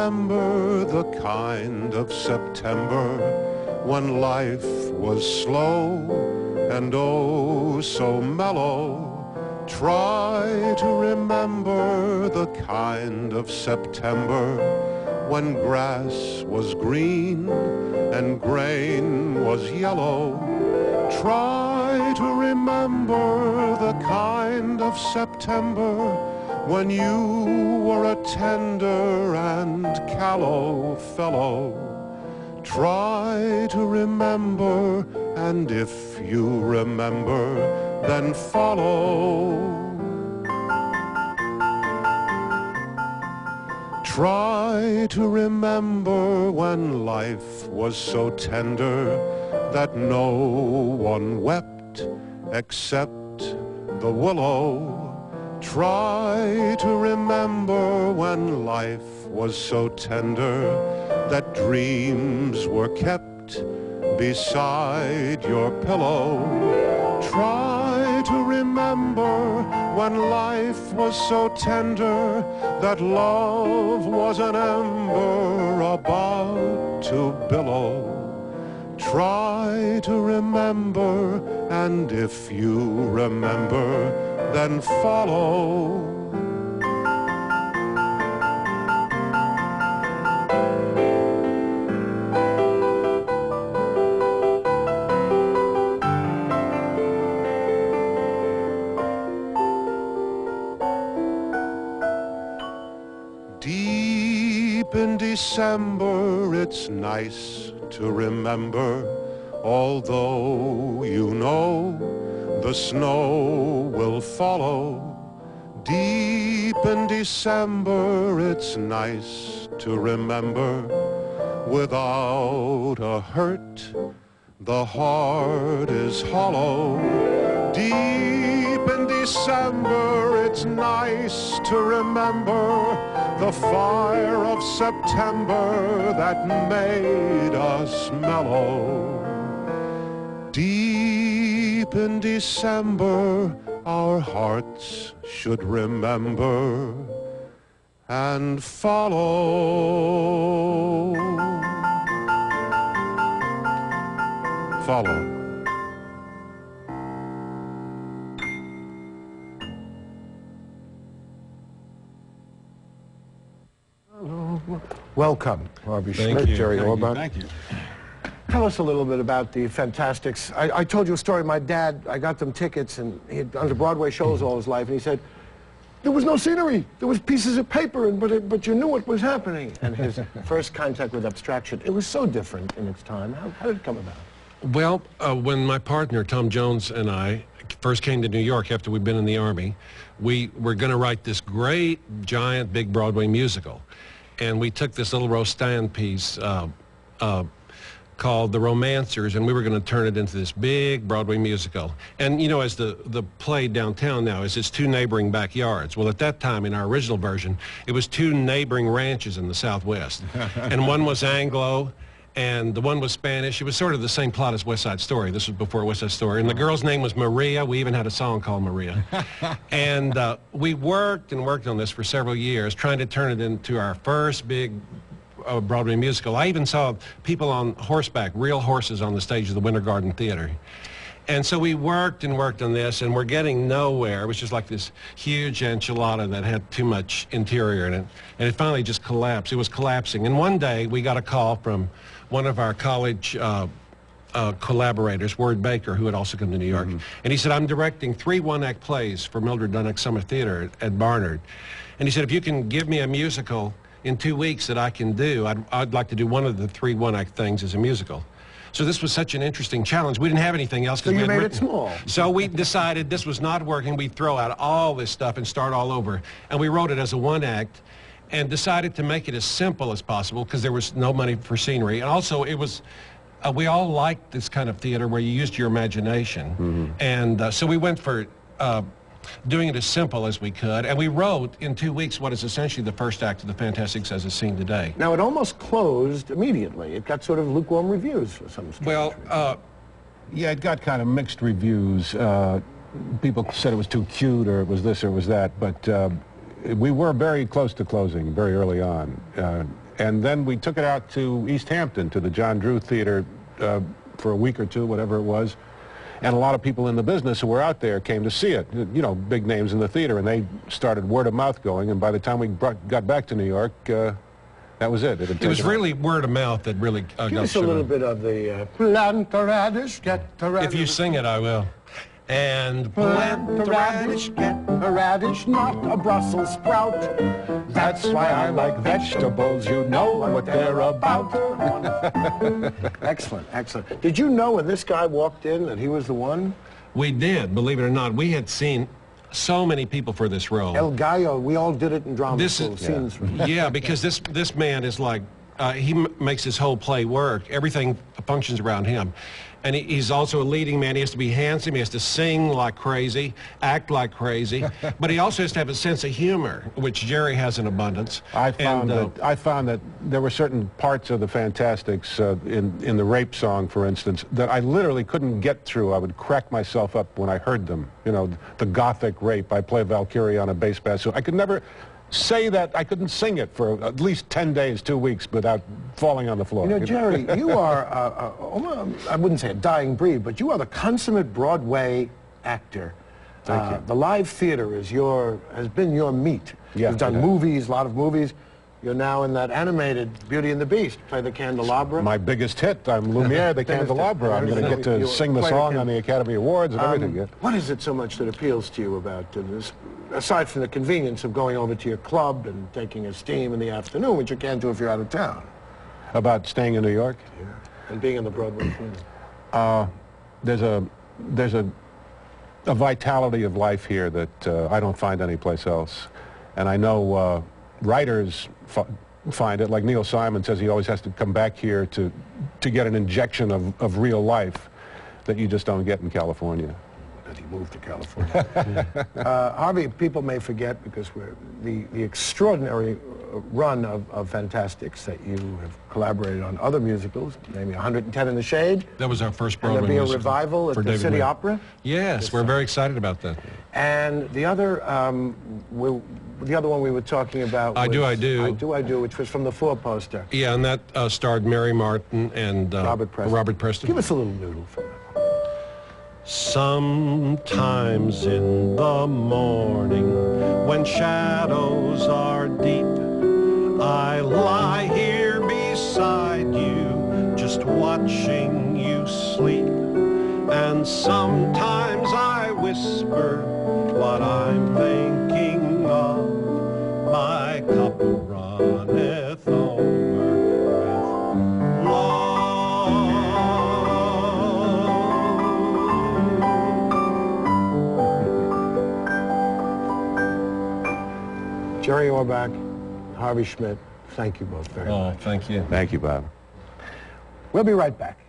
remember the kind of September when life was slow and oh so mellow. Try to remember the kind of September when grass was green and grain was yellow. Try to remember the kind of September when you were a tender and callow fellow. Try to remember, and if you remember, then follow. Try to remember when life was so tender that no one wept except the willow. Try to remember when life was so tender that dreams were kept beside your pillow. Try to remember when life was so tender that love was an ember about to billow. Try to remember, and if you remember, then follow. Deep in December, it's nice to remember, although you know the snow will follow. Deep in December, it's nice to remember, without a hurt, the heart is hollow. Deep in December, it's nice to remember the fire of September that made us mellow. Deep in December, our hearts should remember and follow. Follow. Welcome, Harvey Schmidt, Jerry Orbach. Thank you. Tell us a little bit about the Fantastics. I told you a story. My dad, I got them tickets, and he had gone to Broadway shows all his life, and he said, there was no scenery. There was pieces of paper, but you knew what was happening. And his first contact with abstraction, it was so different in its time. How did it come about? Well, when my partner, Tom Jones, and I first came to New York after we'd been in the Army, we were going to write this great, giant, big Broadway musical. And we took this little Rostand piece called The Romancers, and we were going to turn it into this big Broadway musical. And, you know, as the play downtown now is it's two neighboring backyards. Well, at that time, in our original version, it was two neighboring ranches in the Southwest. And one was Anglo, and the one was Spanish. It was sort of the same plot as West Side Story. This was before West Side Story. And the girl's name was Maria. We even had a song called Maria. And we worked and worked on this for several years, trying to turn it into our first big Broadway musical. I even saw people on horseback, real horses on the stage of the Winter Garden Theater. And so we worked and worked on this, and we're getting nowhere. It was just like this huge enchilada that had too much interior in it. And it finally just collapsed. It was collapsing. And one day, we got a call from one of our college collaborators, Ward Baker, who had also come to New York. And he said, I'm directing 3 one-act plays for Mildred Dunnock's Summer Theater at Barnard. And he said, if you can give me a musical in 2 weeks that I can do, I'd like to do one of the 3 one-act things as a musical. So this was such an interesting challenge. We didn't have anything else. So you made it small. So we decided this was not working. We'd throw out all this stuff and start all over. And we wrote it as a one-act and decided to make it as simple as possible because there was no money for scenery. And also it was, we all liked this kind of theater where you used your imagination. And so we went for doing it as simple as we could, and we wrote in 2 weeks what is essentially the first act of the Fantastics as it's seen today. Now, it almost closed immediately. It got sort of lukewarm reviews for some strange reason. Yeah, it got kind of mixed reviews. People said it was too cute, or it was this, or it was that, but we were very close to closing very early on. And then we took it out to East Hampton, to the John Drew Theater, for a week or two, whatever it was. And a lot of people in the business who were out there came to see it, you know, big names in the theater, and they started word of mouth going, and by the time we got back to New York, that was it. It was really word of mouth that really got Give us a little bit of the plant the radish, get the radish. If you sing it, I will. And plant the radish, get a radish, not a Brussels sprout. That's why I like vegetables, you know what they're about. Excellent, excellent. Did you know when this guy walked in that he was the one? We did, believe it or not. We had seen so many people for this role. El Gallo, we all did it in drama school. Yeah, because this man is like, he makes his whole play work. Everything functions around him. And he's also a leading man. He has to be handsome. He has to sing like crazy, act like crazy. But he also has to have a sense of humor, which Jerry has in abundance. I found that there were certain parts of the Fantastics, in the rape song, for instance, that I literally couldn't get through. I would crack myself up when I heard them. You know, the Gothic rape. I play Valkyrie on a bass bassoon. I could never say that. I couldn't sing it for at least 10 days, 2 weeks without falling on the floor. You know, Jerry, you are, I wouldn't say a dying breed, but you are the consummate Broadway actor. Thank you. The live theater has been your meat. Yeah, You've done movies, a lot of movies. You're now in that animated Beauty and the Beast, play the candelabra. My biggest hit. I'm Lumiere, the candelabra. I'm going to get to sing the song on the Academy Awards and everything. Yeah. What is it so much that appeals to you about this, aside from the convenience of going over to your club and taking a steam in the afternoon, which you can't do if you're out of town? About staying in New York? Yeah. And being in the Broadway theater. There's a vitality of life here that I don't find anyplace else. And I know writers find it, like Neil Simon says he always has to come back here to get an injection of real life that you just don't get in California. That he moved to California. Harvey, people may forget, because we're the extraordinary run of Fantastics that you have collaborated on other musicals, namely 110 in the Shade. That was our first Broadway musical. And there'll be a musical revival at the City Opera. Yes, we're very excited about that. And the other one we were talking about was I Do, I Do, which was from the Four poster. Yeah, and that starred Mary Martin and Robert Preston. Give us a little noodle from it. Sometimes in the morning, when shadows are deep, I lie here beside you, just watching you sleep. And sometimes I whisper what I'm thinking of. My cup runneth over with love. Jerry Orbach, Harvey Schmidt, thank you both very much. Oh, thank you. Thank you, Bob. We'll be right back.